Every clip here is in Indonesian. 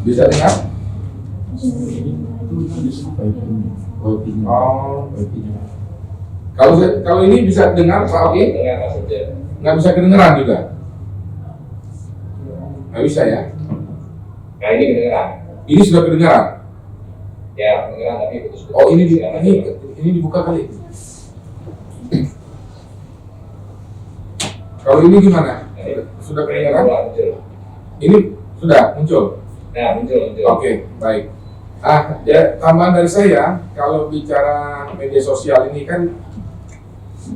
Bisa dengar? Oh, kalau ini bisa dengar Pak Oki? Nggak bisa kedengeran juga? Nggak bisa ya? Nah ini kedengeran. Ini sudah kedengeran? Ya kedengeran tapi putus-putus. Oh ini dibuka kali. Kalau ini gimana? Sudah kedengaran? Ini sudah muncul? Nah muncul. Oke, baik. Ya, tambahan dari saya, kalau bicara media sosial ini kan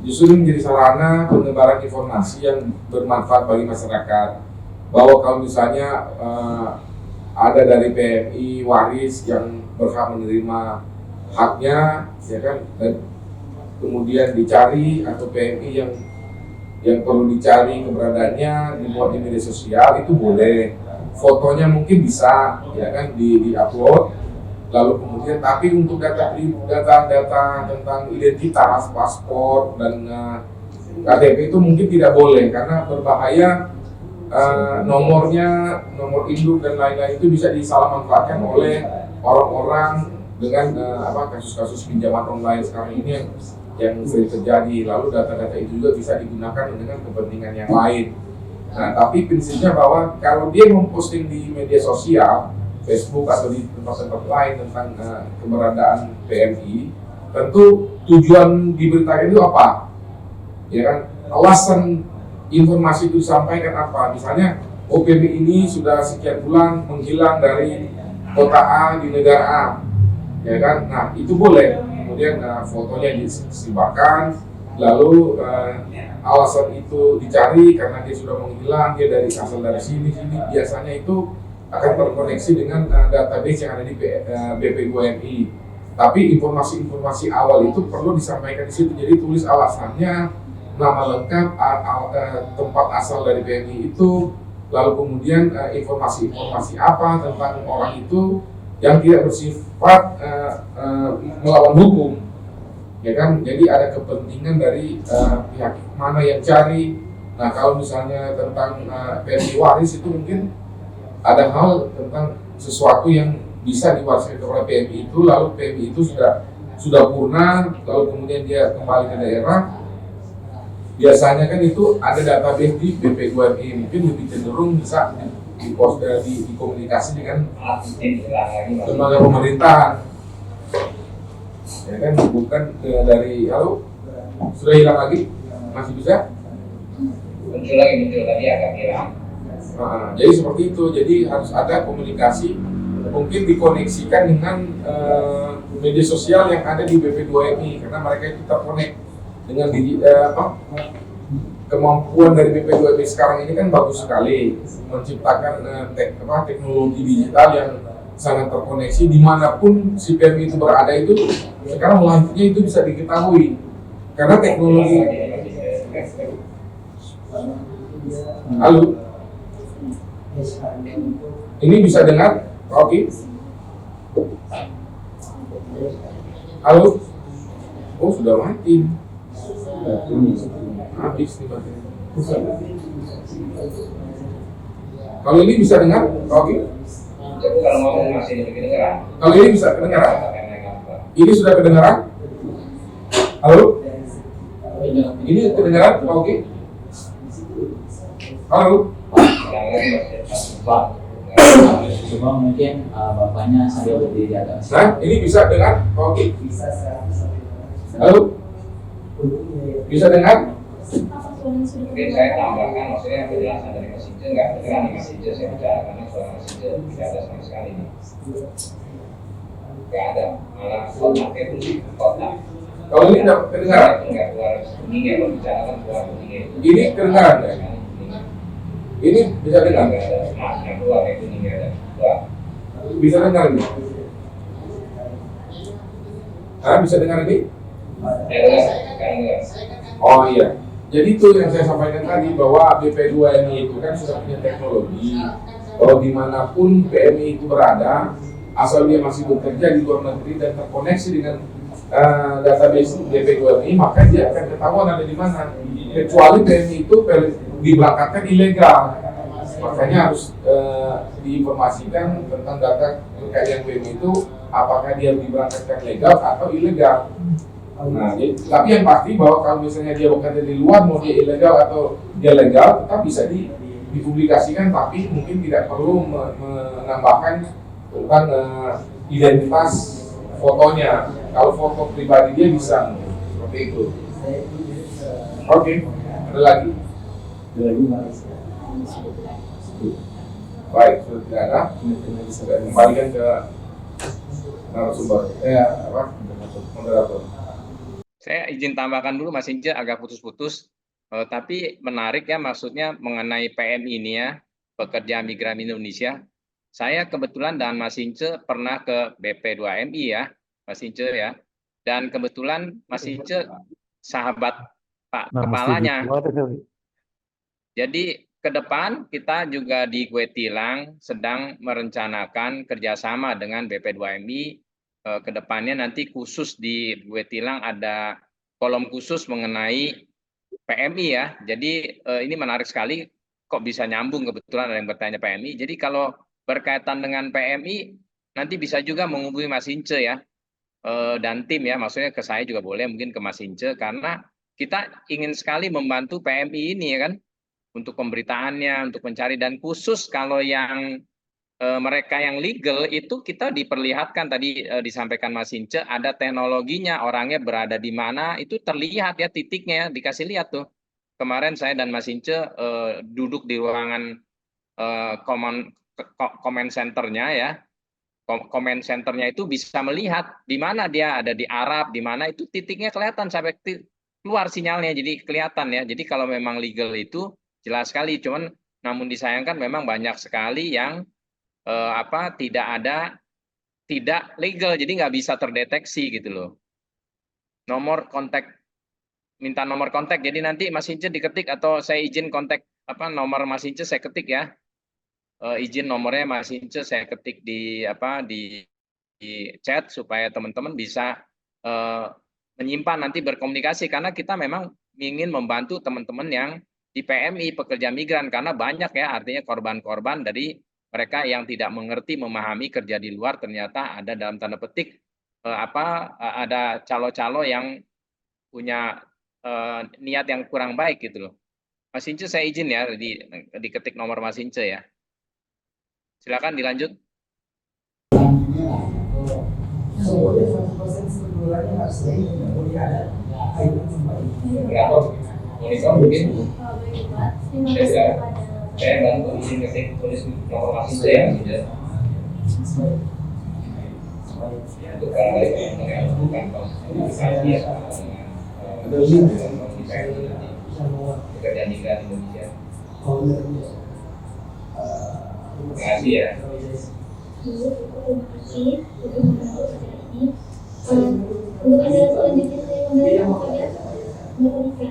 justru menjadi sarana penyebaran informasi yang bermanfaat bagi masyarakat. Bahwa kalau misalnya ada dari PMI waris yang berhak menerima haknya, ya kan, dan kemudian dicari, atau PMI yang perlu dicari keberadaannya dibuat di media sosial, itu boleh. Fotonya mungkin bisa, ya kan, di-upload. Lalu kemudian, tapi untuk data tentang identitas, paspor dan KTP itu mungkin tidak boleh, karena berbahaya. Nomor induk dan lain-lain itu bisa disalahmanfaatkan oleh orang-orang dengan kasus-kasus pinjaman online sekarang ini yang sering terjadi. Lalu data-data itu juga bisa digunakan dengan kepentingan yang lain. Nah, tapi prinsipnya bahwa kalau dia memposting di media sosial, Facebook atau di tempat-tempat lain tentang keberadaan PMI, tentu tujuan diberitakan itu apa? Ya kan, alasan informasi itu disampaikan apa? Misalnya, PMI ini sudah sekian bulan menghilang dari kota A di negara A, ya kan? Nah, itu boleh. Kemudian fotonya disebarkan, lalu alasan itu dicari karena dia sudah menghilang, dia asal dari sini. Biasanya itu akan terkoneksi dengan database yang ada di BP2MI. Tapi informasi awal itu perlu disampaikan di situ. Jadi tulis alasannya, nama lengkap, tempat asal dari PMI itu, lalu kemudian informasi apa tentang orang itu yang tidak bersifat melawan hukum, ya kan? Jadi ada kepentingan dari pihak mana yang cari. Nah, kalau misalnya tentang PMI waris itu mungkin ada hal tentang sesuatu yang bisa diwariskan oleh PMI itu, lalu PMI itu sudah purna, lalu kemudian dia kembali ke daerah. Biasanya kan itu ada database di BP2MI, mungkin lebih cenderung bisa dikomunikasi dengan lembaga pemerintahan, ya kan, bukan dari halo sudah hilang lagi, masih bisa muncul tadi agak hilang. Jadi seperti itu, jadi harus ada komunikasi, mungkin dikoneksikan dengan media sosial yang ada di BP2MI, karena mereka itu terkonek dengan kemampuan dari BP2MI sekarang ini kan bagus sekali, menciptakan teknologi digital yang sangat terkoneksi. Dimanapun si PMI itu berada itu sekarang live-nya itu bisa diketahui karena teknologi. Halo, ini bisa dengar? Oke. Halo. Oh, sudah mati. Habis nih baterainya. Kalau ini bisa dengar? Oke. Jadi kalau ngomong masih kedengaran. Kalau ini bisa kedengaran? Ini sudah kedengaran? Halo? Ini kedengaran? Oke. Halo? Pak, coba mungkin bapaknya sambil berdiri agak. Nah, ini bisa dengar? Oke. Halo? Bisa dengar? Mungkin saya tambahkan, maksudnya penjelasan dari Messenger nggak kedengeran di Messenger, saya bicara karena suara Messenger tidak ada sama sekali nih. Nggak ada, malah kontaknya itu di kotak. Kalau ini tidak kedengaran? Nggak keluar kuningnya, kalau bicara kan keluar kuningnya. Ini kedengaran ya? Ini bisa dengar? Nggak ada, yang keluar ya kuningnya ada. Keluar. Bisa dengar ini? Bisa dengar ini? Ya dengar, sekarang dengar. Oh iya. Jadi itu yang saya sampaikan tadi, bahwa BP2MI itu kan sudah punya teknologi bahwa dimanapun PMI itu berada, asal dia masih bekerja di luar negeri dan terkoneksi dengan database BP2MI, maka dia akan ketahuan ada di mana. Kecuali PMI itu diberangkatkan ilegal, Makanya harus diinformasikan tentang data terkait yang klaim itu, apakah dia diberangkatkan legal atau ilegal. Nah, tapi yang pasti bahwa kalau misalnya dia bukan dari luar, mau dia ilegal atau dia legal, tetap bisa dipublikasikan, tapi mungkin tidak perlu menambahkan tentang identitas fotonya. Kalau foto pribadi dia bisa seperti itu. Oke, ada lagi? Baik, sudah tidak ada. Saya kembalikan ke narasumber. Moderator. Saya izin tambahkan dulu Mas Ince, agak putus-putus. Tapi menarik ya, maksudnya mengenai PMI ini ya, Pekerja Migran Indonesia. Saya kebetulan dan Mas Ince pernah ke BP2MI ya, Mas Ince ya. Dan kebetulan Mas Ince sahabat Pak Kepalanya. Jadi ke depan kita juga di Kue Tilang sedang merencanakan kerjasama dengan BP2MI. Ke depannya nanti khusus di Kue Tilang ada kolom khusus mengenai PMI ya. Jadi ini menarik sekali, kok bisa nyambung, kebetulan ada yang bertanya PMI. Jadi kalau berkaitan dengan PMI nanti bisa juga menghubungi Mas Ince ya, dan tim ya, maksudnya ke saya juga boleh, mungkin ke Mas Ince, karena kita ingin sekali membantu PMI ini ya kan, untuk pemberitaannya, untuk mencari, dan khusus kalau yang mereka yang legal itu kita diperlihatkan tadi disampaikan Mas Ince, ada teknologinya, orangnya berada di mana, itu terlihat ya titiknya, dikasih lihat tuh. Kemarin saya dan Mas Ince duduk di ruangan comment centernya ya. Comment centernya itu bisa melihat di mana dia ada, di Arab, di mana itu titiknya kelihatan sampai keluar sinyalnya, jadi kelihatan ya. Jadi kalau memang legal itu jelas sekali, cuman namun disayangkan memang banyak sekali yang tidak legal, jadi nggak bisa terdeteksi gitu loh. Minta nomor kontak, jadi nanti Mas Ince diketik atau saya izin kontak nomor Mas Ince saya ketik ya. Izin nomornya Mas Ince saya ketik di chat supaya teman-teman bisa menyimpan, nanti berkomunikasi, karena kita memang ingin membantu teman-teman yang di PMI pekerja migran, karena banyak ya artinya korban-korban dari mereka yang tidak mengerti, memahami kerja di luar, ternyata ada dalam tanda petik ada calo-calo yang punya niat yang kurang baik gitu loh. Mas Ince saya izin ya diketik nomor Mas Ince ya. Silakan dilanjut. Berapa? Monitor mungkin? Saya bantu izin ketik tulis nomor Mas Ince ya, Mas Ince. Untuk barangkali yang melakukan komunikasi ya dengan pekerja migran Indonesia. Terima kasih ya. Untuk ada selanjutnya saya kembali kepada Mbak.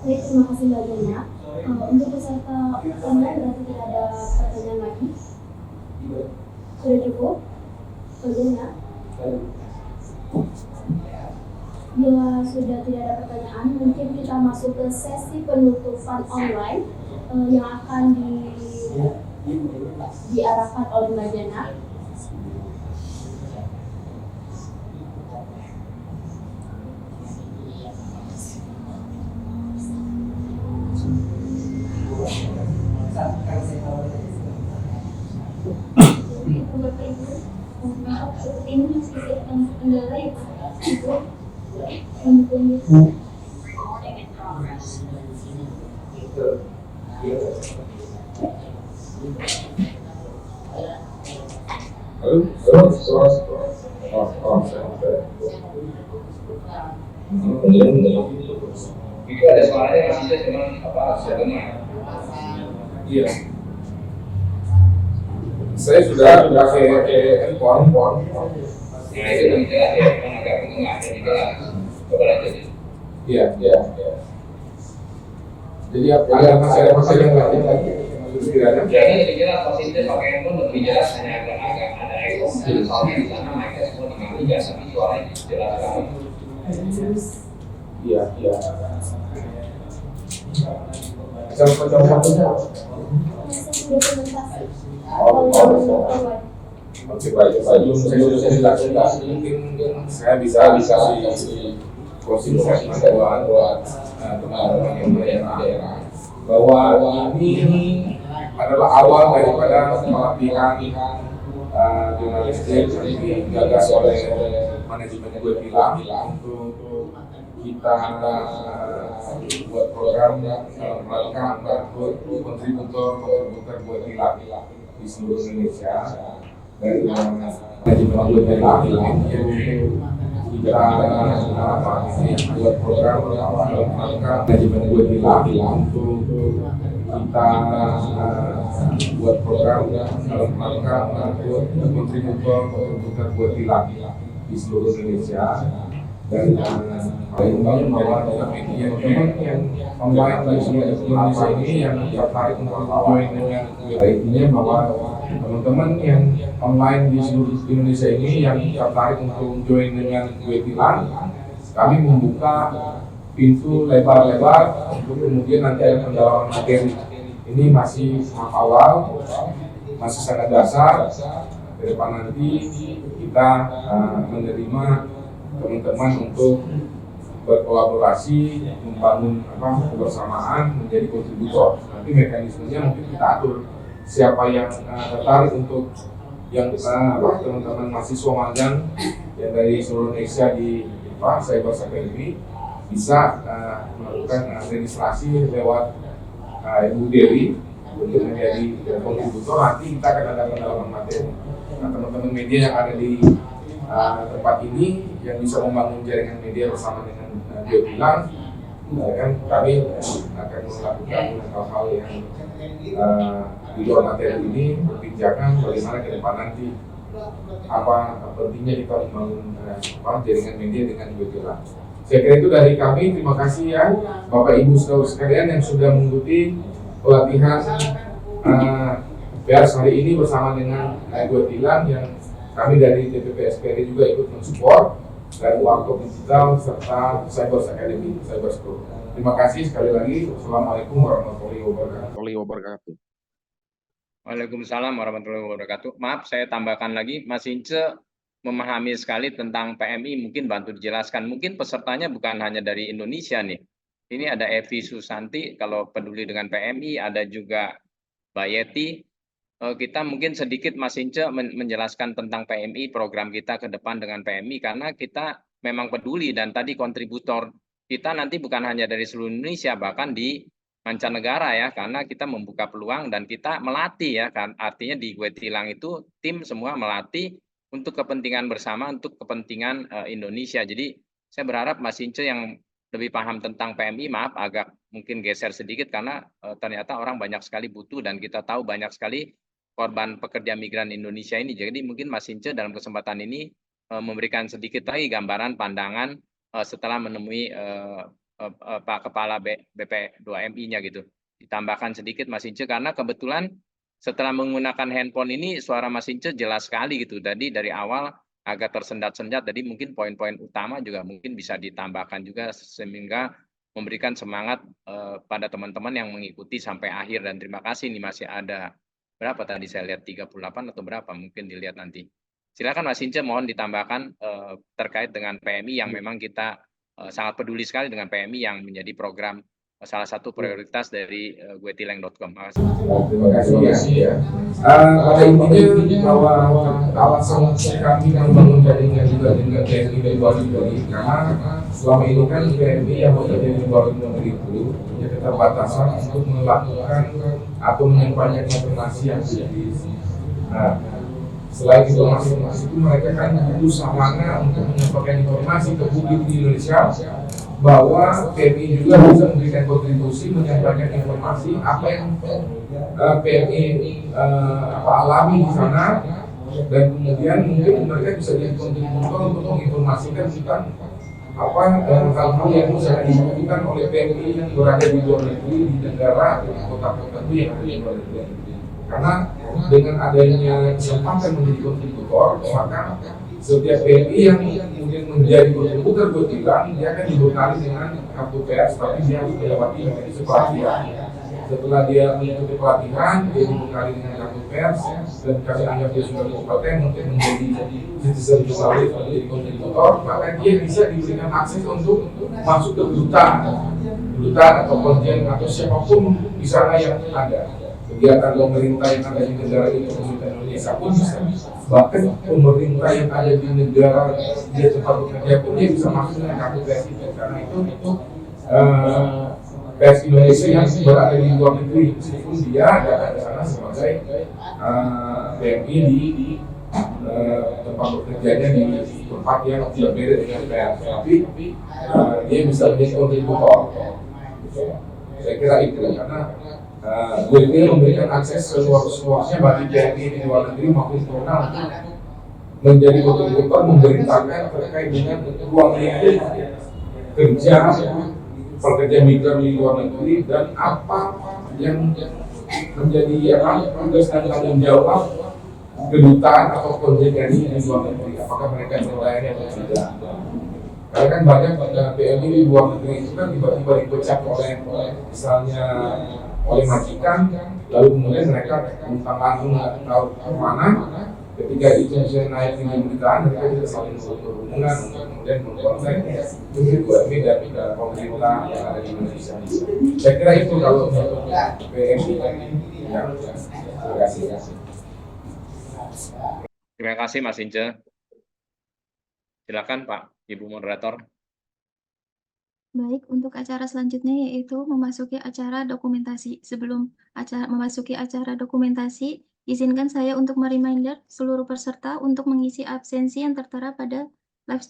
Baik, terima kasih Mbak Jana. Untuk peserta online berarti tidak ada pertanyaan lagi. Sudah cukup? Mbak Jana? Bila sudah tidak ada pertanyaan, mungkin kita masuk ke sesi penutupan online yang akan diarahkan oleh Mbak Jana. Maaf, seperti ini masih ada kendala ya Pak. Itu ada suaranya Mas Ince, cuman suaranya. Iya. Saya sudah pakai handphone. Nah itu lebih jelas ya, memang agak tengah jadi jelas. Coba lanjut. Iya. Jadi masih ada yang lain lagi. Jadi lebih jelas Mas Ince pakai handphone lebih jelas, hanya agak ada echo. Soalnya di sana mereka semua di Iya, suaranya jelas. Iya. Contoh-contohnya. Dokumentasi. Oke, baik. Sebelum saya jelaskan, mungkin saya bisa kasih closing statement buat teman-teman yang daerah bahwa ini adalah awal daripada pelatihan jurnalistik yang digagas oleh manajemen gue bilang untuk kita buat program rangka kontributor buat bilang di seluruh Indonesia dari manajemen gue bilang kita buat program rangka manajemen gue bilang untuk kita buat program rangka kontributor buat bilang di seluruh Indonesia dan paling bahwa media yang online di seluruh Indonesia ini yang tertarik untuk join dengan intinya bahwa teman-teman yang online di seluruh Indonesia ini yang tertarik untuk join dengan gue bilang kami membuka pintu lebar-lebar untuk kemudian nanti ada pendalaman materi. Ini masih tahap awal, masih sangat dasar. Ke depan nanti kita menerima teman-teman untuk berkolaborasi, membangun kebersamaan, menjadi kontributor. Nanti mekanismenya mungkin kita atur siapa yang tertarik untuk yang teman-teman mahasiswa magang yang dari seluruh Indonesia di Cyber Academy bisa melakukan registrasi lewat Ibu Dewi untuk menjadi kontributor. Nanti kita akan ada pendalaman materi. Nah, teman-teman media yang ada di tempat ini yang bisa membangun jaringan media bersama dengan dia bilang, kan kami akan melakukan hal-hal yang di luar materi ini, perbincangan bagaimana ke depan nanti apa pentingnya kita membangun jaringan media dengan dia bilang. Saya kira itu dari kami. Terima kasih ya Bapak Ibu saudara sekalian yang sudah mengikuti pelatihan pers hari ini bersama dengan gue bilang yang kami dari DPP SPRI juga ikut mensupport dan Warkop Digital serta Cyber Academy, Cyber School. Terima kasih sekali lagi. Assalamualaikum warahmatullahi wabarakatuh. Waalaikumsalam warahmatullahi wabarakatuh. Maaf, saya tambahkan lagi, Mas Ince memahami sekali tentang PMI, mungkin bantu dijelaskan. Mungkin pesertanya bukan hanya dari Indonesia nih. Ini ada Evi Susanti, kalau peduli dengan PMI, ada juga Mbak Yeti. Kita mungkin sedikit Mas Ince menjelaskan tentang PMI, program kita ke depan dengan PMI, karena kita memang peduli dan tadi kontributor kita nanti bukan hanya dari seluruh Indonesia, bahkan di mancanegara ya, karena kita membuka peluang dan kita melatih ya, kan artinya di Gue Tilang itu tim semua melatih untuk kepentingan bersama, untuk kepentingan Indonesia. Jadi saya berharap Mas Ince yang lebih paham tentang PMI, maaf agak mungkin geser sedikit karena ternyata orang banyak sekali butuh dan kita tahu banyak sekali korban pekerja migran Indonesia ini. Jadi mungkin Mas Ince dalam kesempatan ini memberikan sedikit lagi gambaran pandangan setelah menemui Pak Kepala BP2MI-nya gitu. Ditambahkan sedikit Mas Ince karena kebetulan setelah menggunakan handphone ini suara Mas Ince jelas sekali gitu. Tadi dari awal agak tersendat-sendat, jadi mungkin poin-poin utama juga mungkin bisa ditambahkan juga sehingga memberikan semangat pada teman-teman yang mengikuti sampai akhir. Dan terima kasih nih masih ada berapa tadi saya lihat 38 atau berapa mungkin dilihat nanti. Silakan Mas Ince mohon ditambahkan terkait dengan PMI yang memang kita sangat peduli sekali dengan PMI yang menjadi program salah satu prioritas dari guetileng.com. Terima kasih ya. Pada intinya bahwa alasan kami membangun jaringan juga dengan PMI di luar negeri karena selama ini kan PMI yang bekerja di luar negeri itu punya keterbatasan untuk melakukan atau menyampaikan informasi yang kritis. Nah, selain informasi itu mereka kan butuh sarana untuk menyampaikan informasi ke publik di Indonesia bahwa PMI juga bisa memberikan kontribusi menyampaikan informasi apa yang PMI alami di sana dan kemudian mungkin mereka bisa jadi kontributor untuk menginformasikan tentang hal-hal yang bisa dibutuhkan oleh PMI yang berada di luar negeri di negara di kota-kota itu yang ada di luar negeri. Karena dengan adanya kesempatan menjadi kontributor maka setiap PMI yang kemudian menjadi betul-betul tergutilang, dia akan dibekali dengan kartu pers, tapi dia harus melewati mekanisme pelatihan. Setelah dia mengikuti pelatihan, dia dibekali dengan kartu pers, dan kami anggap dia sudah kompeten untuk menjadi citizen jurnalis, menjadi kontributor, maka dia bisa diberikan akses untuk masuk ke kedutaan atau konjen atau siapapun di sana yang ada. Kegiatan pemerintah yang ada di negara itu, pemerintah Indonesia pun bisa, bahkan pemerintah yang ada di negara dia tempat bekerja pun dia bisa masuk dengan kartu pers itu, karena itu pers Indonesia yang berada di luar negeri, meskipun dia ada di sana sebagai PMI di tempat bekerjanya di tempat yang tidak beda dengan pers, tapi dia bisa menjadi kontributor. Saya kira itu, karena WP memberikan akses seluas-luasnya bagi PMI di luar negeri maupun internal untuk menjadi kontributor, memberitakan terkait dengan ruang lingkup kerja pekerja migran di luar negeri dan apa yang menjadi tugas dan tanggung jawab kedutaan atau konjen di luar negeri, apakah mereka melayani atau tidak. Karena kan banyak PMI di luar negeri itu kan tiba-tiba dipecat oleh misalnya oleh majikan, lalu kemudian mereka tentang langsung nggak tahu kemana. Ketika itu bisa naik di pemberitaan, mereka bisa saling berhubungan untuk kemudian mengkontak mungkin PMI dan pemerintah yang ada di Indonesia. Saya kira itu kalau untuk PMI. Ya, terima kasih. Terima kasih Mas Ince. Silakan Pak, Ibu Moderator. Baik, untuk acara selanjutnya yaitu memasuki acara dokumentasi. Sebelum memasuki acara dokumentasi, izinkan saya untuk mereminder seluruh peserta untuk mengisi absensi yang tertera pada live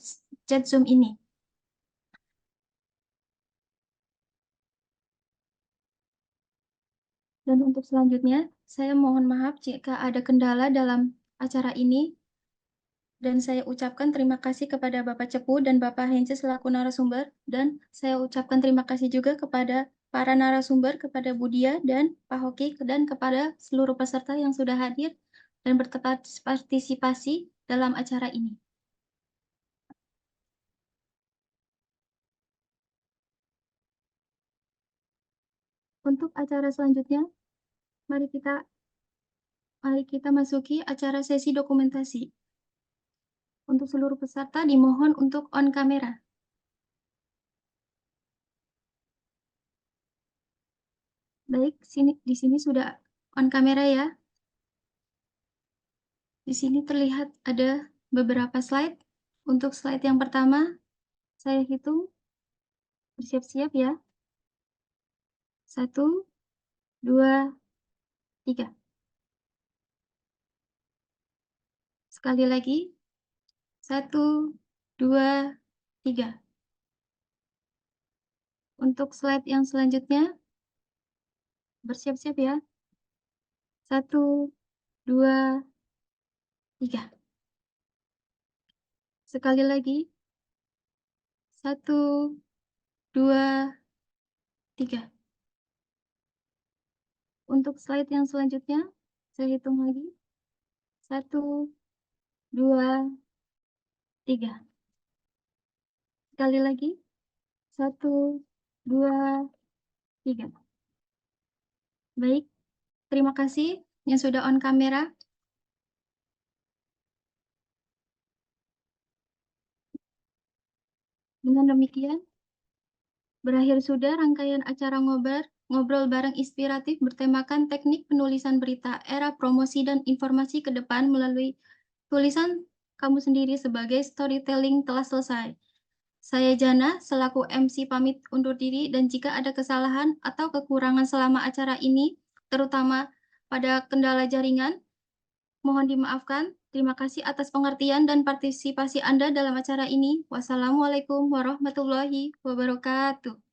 chat Zoom ini. Dan untuk selanjutnya, saya mohon maaf jika ada kendala dalam acara ini. Dan saya ucapkan terima kasih kepada Bapak Cepu dan Bapak Hence selaku narasumber, dan saya ucapkan terima kasih juga kepada para narasumber, kepada Budia dan Pak Hoki, dan kepada seluruh peserta yang sudah hadir dan berpartisipasi dalam acara ini. Untuk acara selanjutnya, mari kita masuki acara sesi dokumentasi. Untuk seluruh peserta dimohon untuk on kamera. Baik, di sini sudah on kamera ya. Di sini terlihat ada beberapa slide. Untuk slide yang pertama, saya hitung. Bersiap-siap ya. 1, 2, 3. Sekali lagi. 1, 2, 3. Untuk slide yang selanjutnya, bersiap-siap ya. 1, 2, 3. Sekali lagi. 1, 2, 3. Untuk slide yang selanjutnya, saya hitung lagi. 1, 2, 3. Sekali lagi. 1, 2, 3. Baik, terima kasih yang sudah on kamera. Dengan demikian, berakhir sudah rangkaian acara ngobrol bareng inspiratif bertemakan teknik penulisan berita era promosi dan informasi ke depan melalui tulisan kamu sendiri sebagai storytelling telah selesai. Saya Jana, selaku MC pamit undur diri, dan jika ada kesalahan atau kekurangan selama acara ini, terutama pada kendala jaringan, mohon dimaafkan. Terima kasih atas pengertian dan partisipasi Anda dalam acara ini. Wassalamualaikum warahmatullahi wabarakatuh.